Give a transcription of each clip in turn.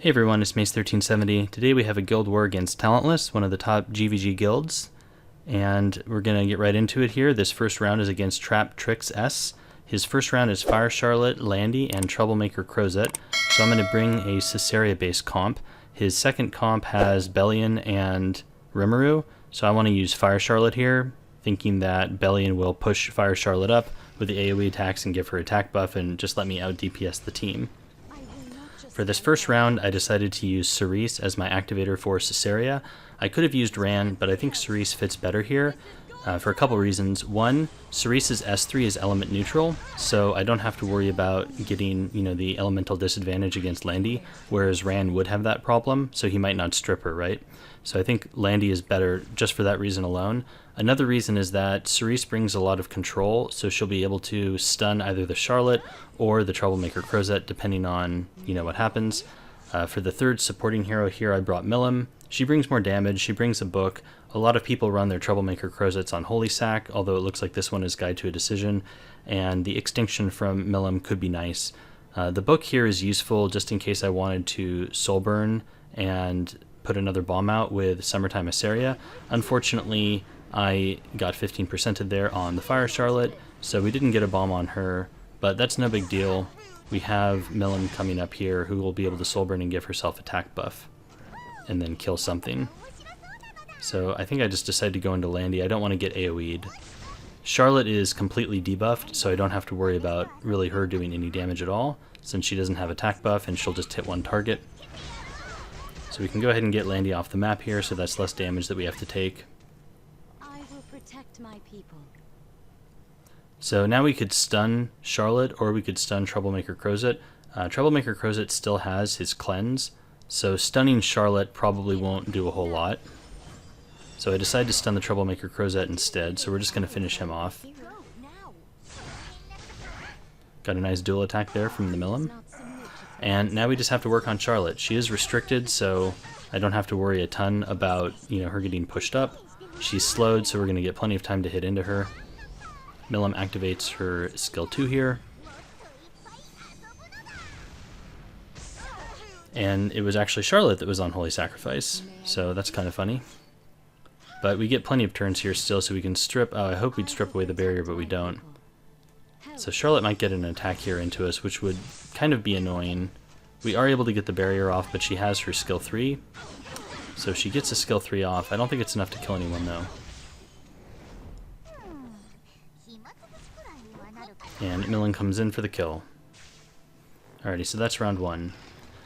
Hey everyone, it's Mace1370. Today we have a guild war against Talentless, one of the top GVG guilds, and we're going to get right into it here. This first round is against Trap Trix S. His first round is Fire Charlotte, Landy, and Troublemaker Crozet, so I'm going to bring a Caesarea-based comp. His second comp has Bellion and Rimuru, so I want to use Fire Charlotte here, thinking that Bellion will push Fire Charlotte up with the AoE attacks and give her attack buff and just let me out DPS the team. For this first round, I decided to use Cerise as my activator for Caesarea. I could have used Ran, but I think Cerise fits better here for a couple reasons. One, Cerise's S3 is element neutral, so I don't have to worry about getting, the elemental disadvantage against Landy, whereas Ran would have that problem, so he might not strip her, right? So I think Landy is better just for that reason alone. Another reason is that Cerise brings a lot of control, so she'll be able to stun either the Charlotte or the Troublemaker Crozet, depending on, what happens. For the third supporting hero here, I brought Milim. She brings more damage, she brings a book. A lot of people run their Troublemaker Crozets on Holy Sack, although it looks like this one is Guide to a Decision, and the extinction from Milim could be nice. The book here is useful just in case I wanted to soul burn and put another bomb out with Summertime Asaria. Unfortunately, I got 15%ed there on the Fire Charlotte, so we didn't get a bomb on her, but that's no big deal. We have Milim coming up here who will be able to soul burn and give herself attack buff and then kill something. So I think I just decided to go into Landy. I don't want to get AoE'd. Charlotte is completely debuffed, so I don't have to worry about really her doing any damage at all, since she doesn't have attack buff and she'll just hit one target. So we can go ahead and get Landy off the map here, so that's less damage that we have to take. I will protect my people. So now we could stun Charlotte, or we could stun Troublemaker Crozet. Troublemaker Crozet still has his cleanse, so stunning Charlotte probably won't do a whole lot. So I decided to stun the Troublemaker Crozet instead, so we're just going to finish him off. Got a nice dual attack there from the Milim. And now we just have to work on Charlotte. She is restricted, so I don't have to worry a ton about, her getting pushed up. She's slowed, so we're going to get plenty of time to hit into her. Milim activates her skill 2 here. And it was actually Charlotte that was on Holy Sacrifice, so that's kind of funny. But we get plenty of turns here still, so we can strip... I hope we'd strip away the barrier, but we don't. So Charlotte might get an attack here into us, which would kind of be annoying. We are able to get the barrier off, but she has her skill 3. So if she gets a skill 3 off, I don't think it's enough to kill anyone, though. And Milim comes in for the kill. Alrighty, so that's round 1.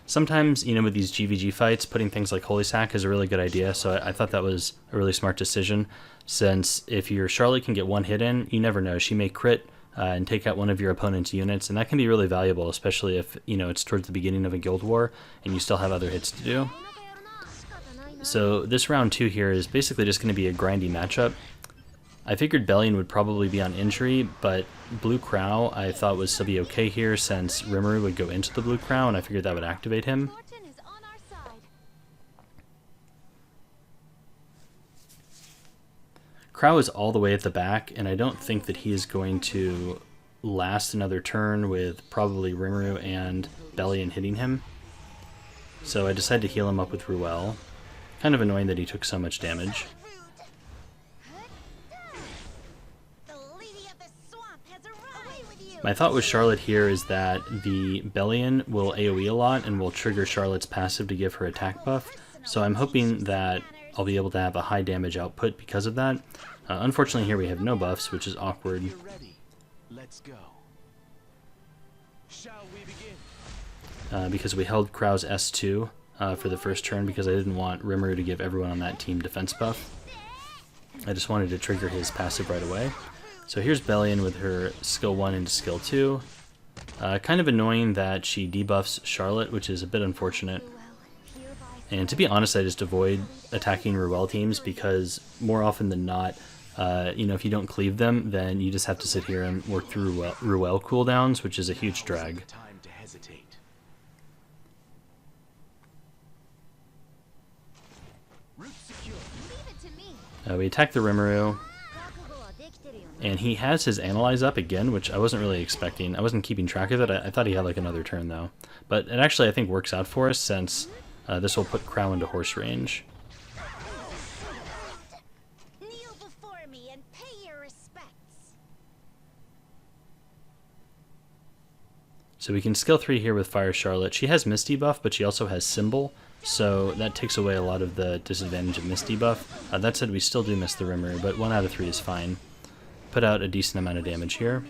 Sometimes, with these GVG fights, putting things like Holy Sack is a really good idea, so I thought that was a really smart decision, since if your Charlotte can get one hit in, you never know. She may crit and take out one of your opponent's units, and that can be really valuable, especially if, it's towards the beginning of a guild war, and you still have other hits to do. So this round 2 here is basically just going to be a grindy matchup. I figured Bellion would probably be on injury, but Blue Crow I thought would still be okay here since Rimuru would go into the Blue Crow, and I figured that would activate him. Crow is all the way at the back, and I don't think that he is going to last another turn with probably Rimuru and Bellion hitting him. So I decided to heal him up with Ruel. Kind of annoying that he took so much damage. My thought with Charlotte here is that the Bellion will AoE a lot and will trigger Charlotte's passive to give her attack buff, so I'm hoping that I'll be able to have a high damage output because of that. Unfortunately here we have no buffs, which is awkward. Because we held Crow's S2 for the first turn because I didn't want Rimuru to give everyone on that team defense buff. I just wanted to trigger his passive right away. So here's Bellion with her skill 1 into skill 2. Kind of annoying that she debuffs Charlotte, which is a bit unfortunate. And to be honest, I just avoid attacking Ruel teams because more often than not, if you don't cleave them, then you just have to sit here and work through Ruel cooldowns, which is a huge drag. We attack the Rimuru. And he has his Analyze up again, which I wasn't really expecting. I wasn't keeping track of it. I thought he had like another turn though. But it actually I think works out for us since this will put Crow into horse range. Kneel before me and pay your respects. So we can skill 3 here with Fire Charlotte. She has Misty buff, but she also has Symbol, so that takes away a lot of the disadvantage of Misty buff. That said, we still do miss the Rimmer, but 1 out of 3 is fine. Put out a decent amount of damage here.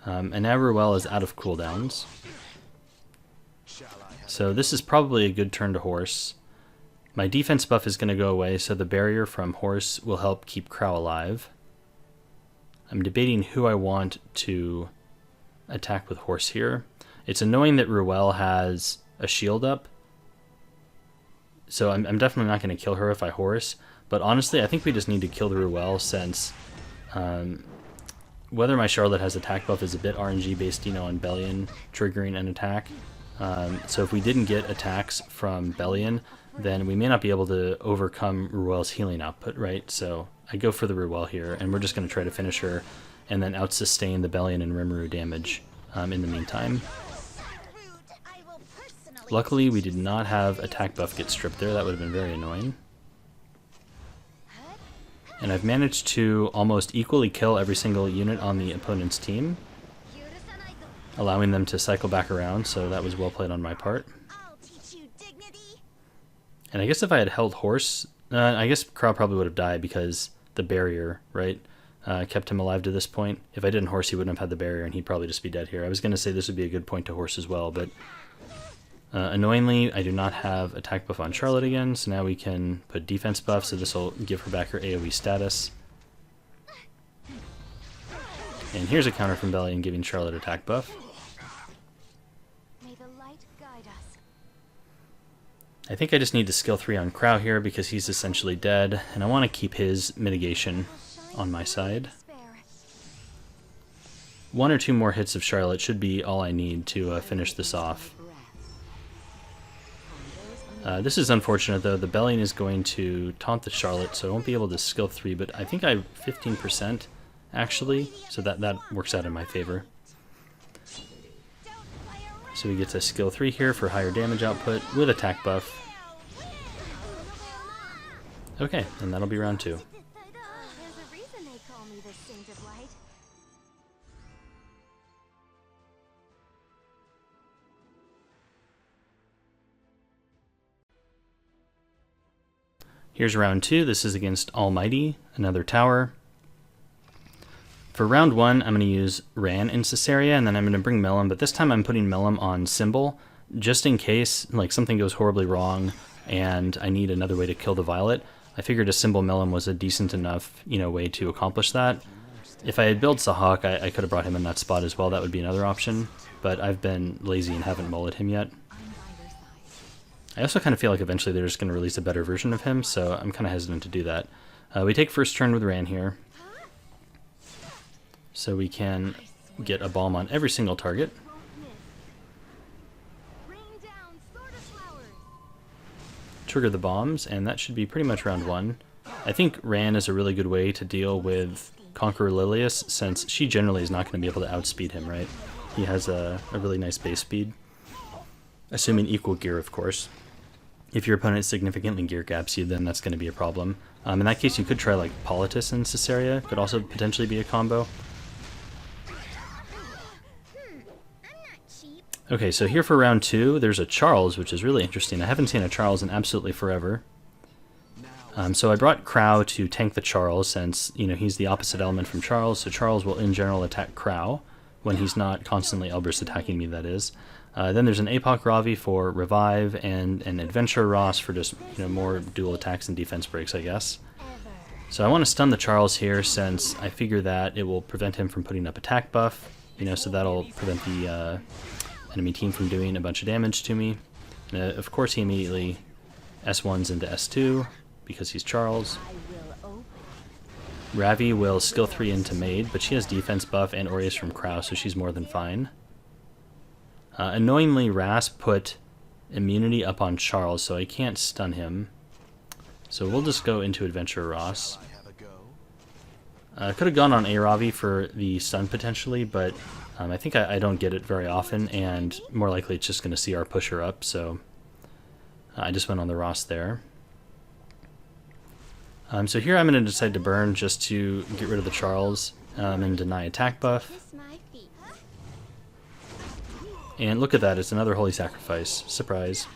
And now Ruel is out of cooldowns. So this is probably a good turn to horse. My defense buff is going to go away, so the barrier from horse will help keep Crow alive. I'm debating who I want to attack with horse here. It's annoying that Ruel has a shield up, so I'm definitely not going to kill her if I horse, but honestly I think we just need to kill the Ruel since whether my Charlotte has attack buff is a bit RNG based, you know, on Bellion triggering an attack. So if we didn't get attacks from Bellion, then we may not be able to overcome Ruel's healing output, right? So I go for the Ruel here, and we're just going to try to finish her and then out-sustain the Bellion and Rimuru damage in the meantime. Luckily, we did not have attack buff get stripped there. That would have been very annoying. And I've managed to almost equally kill every single unit on the opponent's team, allowing them to cycle back around, so that was well played on my part. And I guess if I had held horse, I guess Crow probably would have died because the barrier, right, kept him alive to this point. If I didn't horse, he wouldn't have had the barrier, and he'd probably just be dead here. I was going to say this would be a good point to horse as well, but annoyingly, I do not have attack buff on Charlotte again, so now we can put defense buff, so this will give her back her AoE status. And here's a counter from Bellion giving Charlotte attack buff. May the light guide us. I think I just need to skill 3 on Crow here because he's essentially dead, and I want to keep his mitigation on my side. 1 or 2 more hits of Charlotte should be all I need to finish this off. This is unfortunate though. The Bellion is going to taunt the Charlotte, so I won't be able to skill 3, but I think I have 15% actually, so that works out in my favor. So we get to skill 3 here for higher damage output with attack buff. Okay, and that'll be round 2. There's a reason they call me the Saint of Light. Here's round 2. This is against Almighty, another tower. For round 1, I'm going to use Ran in Caesarea, and then I'm going to bring Mellum, but this time I'm putting Mellum on Symbol, just in case like something goes horribly wrong and I need another way to kill the Violet. I figured a Symbol Mellum was a decent enough, you know, way to accomplish that. If I had built Sahak, I could have brought him in that spot as well. That would be another option, but I've been lazy and haven't mullet him yet. I also kind of feel like eventually they're just going to release a better version of him, so I'm kind of hesitant to do that. We take first turn with Ran here, so we can get a bomb on every single target. Trigger the bombs, and that should be pretty much round 1. I think Ran is a really good way to deal with Conqueror Lilius, since she generally is not going to be able to outspeed him, right? He has a really nice base speed. Assuming equal gear, of course. If your opponent significantly gear gaps you, then that's going to be a problem. In that case, you could try like Politis and Caesarea. Could also potentially be a combo. Okay, so here for round 2, there's a Charles, which is really interesting. I haven't seen a Charles in absolutely forever. So I brought Crow to tank the Charles, since you know he's the opposite element from Charles, so Charles will in general attack Crow when he's not constantly Elbrus attacking me, that is. Then there's an Apoc Ravi for revive, and an Adventure Ross for just more dual attacks and defense breaks, I guess. So I want to stun the Charles here, since I figure that it will prevent him from putting up attack buff, so that'll prevent the enemy team from doing a bunch of damage to me. Of course he immediately S1s into S2 because he's Charles. Ravi will skill 3 into Maid, but she has defense buff and Aureus from Crow, so she's more than fine. Annoyingly, Ras put immunity up on Charles, so I can't stun him. So we'll just go into Adventure Ross. Could have gone on Aravi for the stun potentially, but I think I don't get it very often, and more likely it's just going to CR push her up, so I just went on the Ross there. So here I'm going to decide to burn just to get rid of the Charles and deny attack buff. And look at that, it's another Holy Sacrifice. Surprise.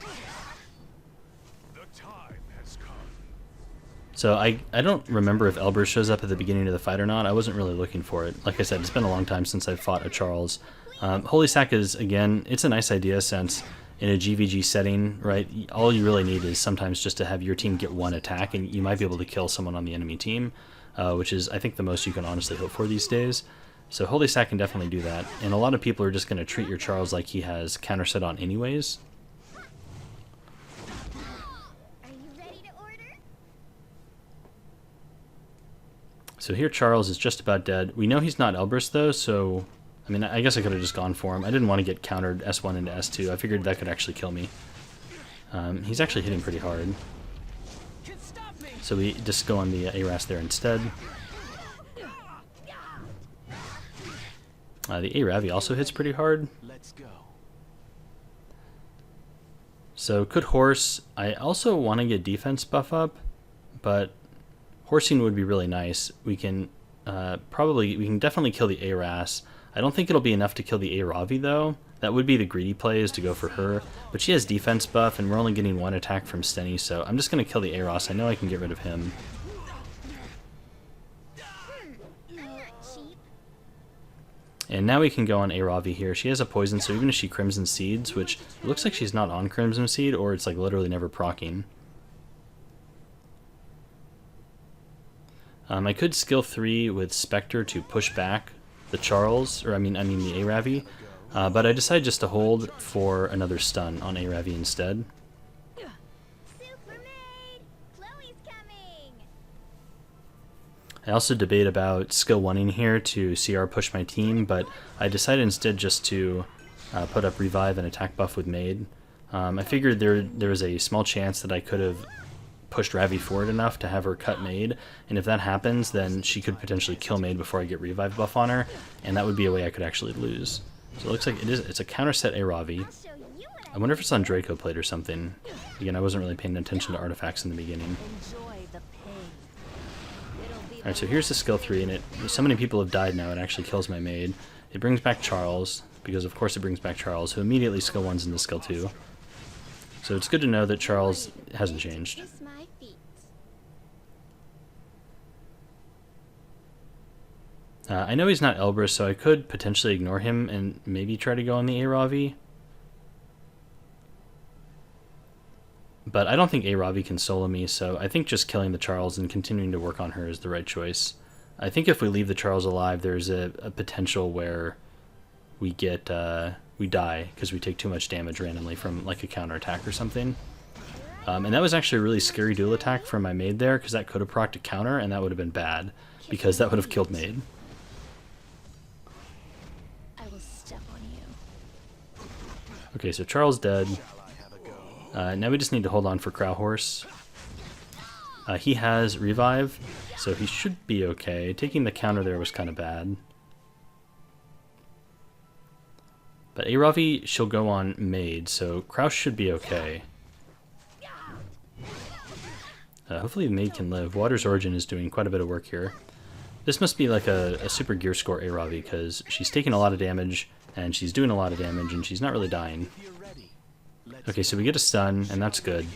So I don't remember if Elber shows up at the beginning of the fight or not. I wasn't really looking for it. Like I said, it's been a long time since I've fought a Charles. Holy Sac is, again, it's a nice idea since in a GVG setting, right, all you really need is sometimes just to have your team get one attack and you might be able to kill someone on the enemy team, which is, I think, the most you can honestly hope for these days. So Holy Sac can definitely do that. And a lot of people are just going to treat your Charles like he has counter set on anyways. So here Charles is just about dead. We know he's not Elbrus though, so I mean, I guess I could have just gone for him. I didn't want to get countered S1 into S2. I figured that could actually kill me. He's actually hitting pretty hard. So we just go on the ARAS there instead. The Aravi also hits pretty hard. So could horse. I also want to get defense buff up, but horsing would be really nice. We can definitely kill the ARAS. I don't think it'll be enough to kill the Aravi though. That would be the greedy play, is to go for her. But she has defense buff and we're only getting one attack from Stenny, so I'm just going to kill the Aros. I know I can get rid of him. And now we can go on Aravi here. She has a poison, so even if she Crimson Seeds, which looks like she's not on Crimson Seed, or it's like literally never proccing. I could skill 3 with Spectre to push back the Charles, or I mean the Aravi, but I decided just to hold for another stun on Aravi instead. I also debate about skill 1ing here to CR push my team, but I decided instead just to put up revive and attack buff with Maid. I figured there was a small chance that I could have pushed Ravi forward enough to have her cut Maid, and if that happens, then she could potentially kill Maid before I get revive buff on her, and that would be a way I could actually lose. So it looks like it's a counter set Aravi. I wonder if it's on Draco Plate or something. Again, I wasn't really paying attention to artifacts in the beginning. Alright, so here's the skill 3, and so many people have died now, it actually kills my Maid. It brings back Charles, because of course it brings back Charles, who immediately skill 1's into skill 2. So it's good to know that Charles hasn't changed. I know he's not Elbrus, so I could potentially ignore him and maybe try to go on the Aravi. But I don't think Aravi can solo me, so I think just killing the Charles and continuing to work on her is the right choice. I think if we leave the Charles alive, there's a potential where we die because we take too much damage randomly from like a counterattack or something. And that was actually a really scary dual attack from my Maid there, because that could have procced a counter, and that would have been bad, because that would have killed Maid. Okay, so Charles dead. Now we just need to hold on for Crow Horse. He has revive, so he should be okay. Taking the counter there was kind of bad. But Aravi, she'll go on Maid, so Kraus should be okay. Hopefully Maid can live. Water's Origin is doing quite a bit of work here. This must be like a super gear score Aravi, because she's taking a lot of damage, and she's doing a lot of damage, and she's not really dying. Okay, so we get a stun, and that's good.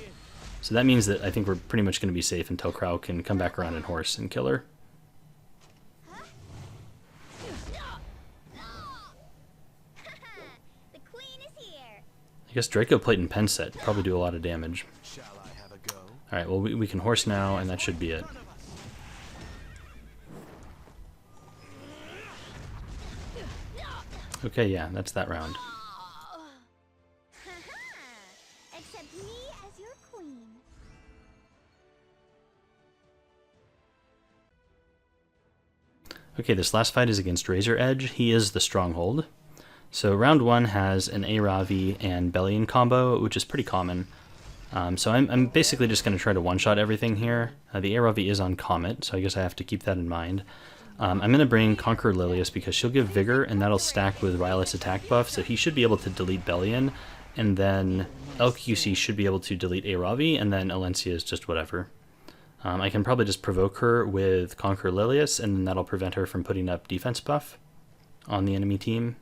So that means that I think we're pretty much going to be safe until Crow can come back around and horse and kill her. I guess Draco Plate and Pen Set probably do a lot of damage. Alright, well we can horse now, and that should be it. Okay, yeah, that's that round. Accept me as your queen. Okay, this last fight is against Razor Edge. He is the stronghold. So round 1 has an Aravi and Bellion combo, which is pretty common. So I'm basically just going to try to one-shot everything here. The Aravi is on Comet, so I guess I have to keep that in mind. I'm going to bring Conqueror Lilius because she'll give Vigor, and that'll stack with Rylet's attack buff, so he should be able to delete Bellion, and then LQC should be able to delete Aravi, and then Alencia is just whatever. I can probably just provoke her with Conqueror Lilius, and then that'll prevent her from putting up defense buff on the enemy team.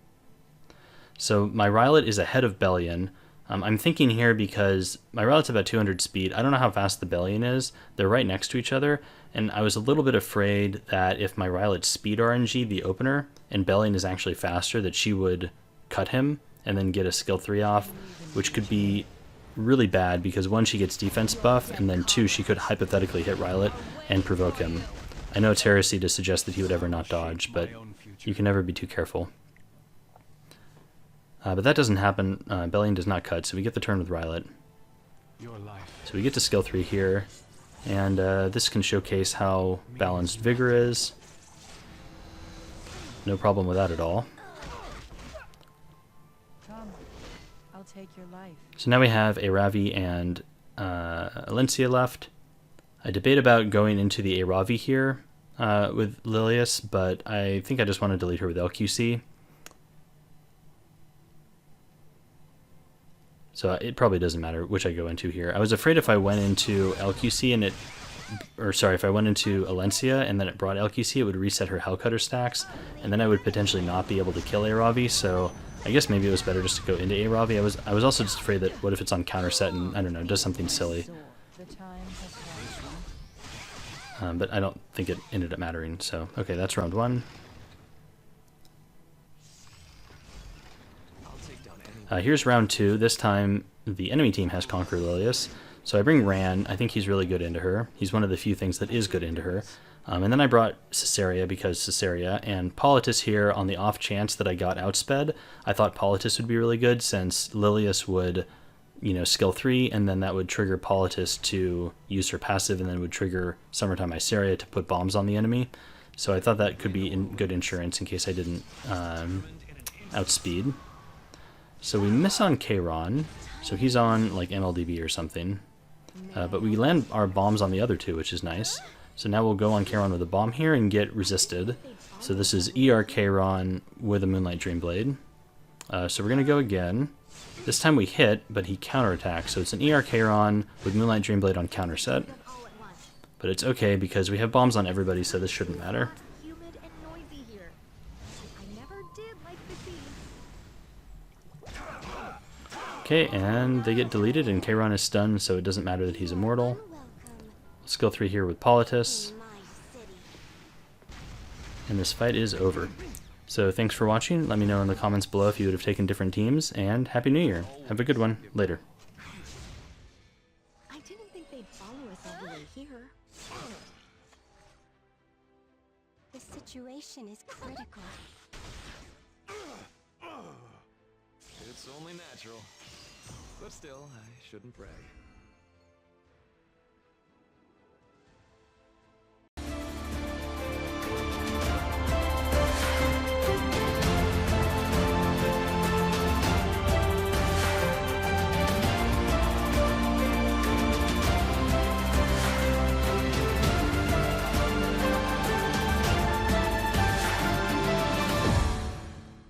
So my Rylet is ahead of Bellion. I'm thinking here because my Rylet's about 200 speed. I don't know how fast the Bellion is. They're right next to each other, and I was a little bit afraid that if my Rylet's speed RNG, the opener, and Bellion is actually faster, that she would cut him and then get a skill 3 off, which could be really bad because 1, she gets defense buff, and then 2, she could hypothetically hit Rylet and provoke him. I know it's heresy to suggest that he would ever not dodge, but you can never be too careful. But that doesn't happen. Bellion does not cut, so we get the turn with Rylet. So we get to skill 3 here, and this can showcase how balanced Vigor is. No problem with that at all. Come, I'll take your life. So now we have Aravi and Alencia left. I debate about going into the Aravi here with Lilius, but I think I just want to delete her with LQC. So it probably doesn't matter which I go into here. I was afraid if I went into LQC and if I went into Alencia and then it brought LQC, it would reset her Hellcutter stacks, and then I would potentially not be able to kill Aravi, so I guess maybe it was better just to go into Aravi. I was also just afraid that what if it's on counter set and, I don't know, does something silly. But I don't think it ended up mattering, so okay, that's round 1. Here's round 2. This time the enemy team has Conqueror Lilius, so I bring Ran. I think he's really good into her. He's one of the few things that is good into her. And then I brought Caesarea because Caesarea, and Politis here on the off chance that I got outsped. I thought Politis would be really good since Lilius would, you know, skill 3, and then that would trigger Politis to use her passive, and then would trigger Summertime Iceria to put bombs on the enemy. So I thought that could be good insurance in case I didn't outspeed. So we miss on Kayron, so he's on like MLDB or something. But we land our bombs on the other 2, which is nice. So now we'll go on Kayron with a bomb here and get resisted. So this is ER Kayron with a Moonlight Dreamblade. So we're going to go again. This time we hit, but he counterattacks. So it's an ER Kayron with Moonlight Dreamblade on counter set. But it's okay because we have bombs on everybody, so this shouldn't matter. Okay, and they get deleted, and Kayron is stunned, so it doesn't matter that he's immortal. Skill 3 here with Politis. And this fight is over. So thanks for watching. Let me know in the comments below if you would have taken different teams, and Happy New Year. Have a good one. Later. I didn't think they'd follow us all the way here. The situation is critical. It's only natural. But still, I shouldn't brag.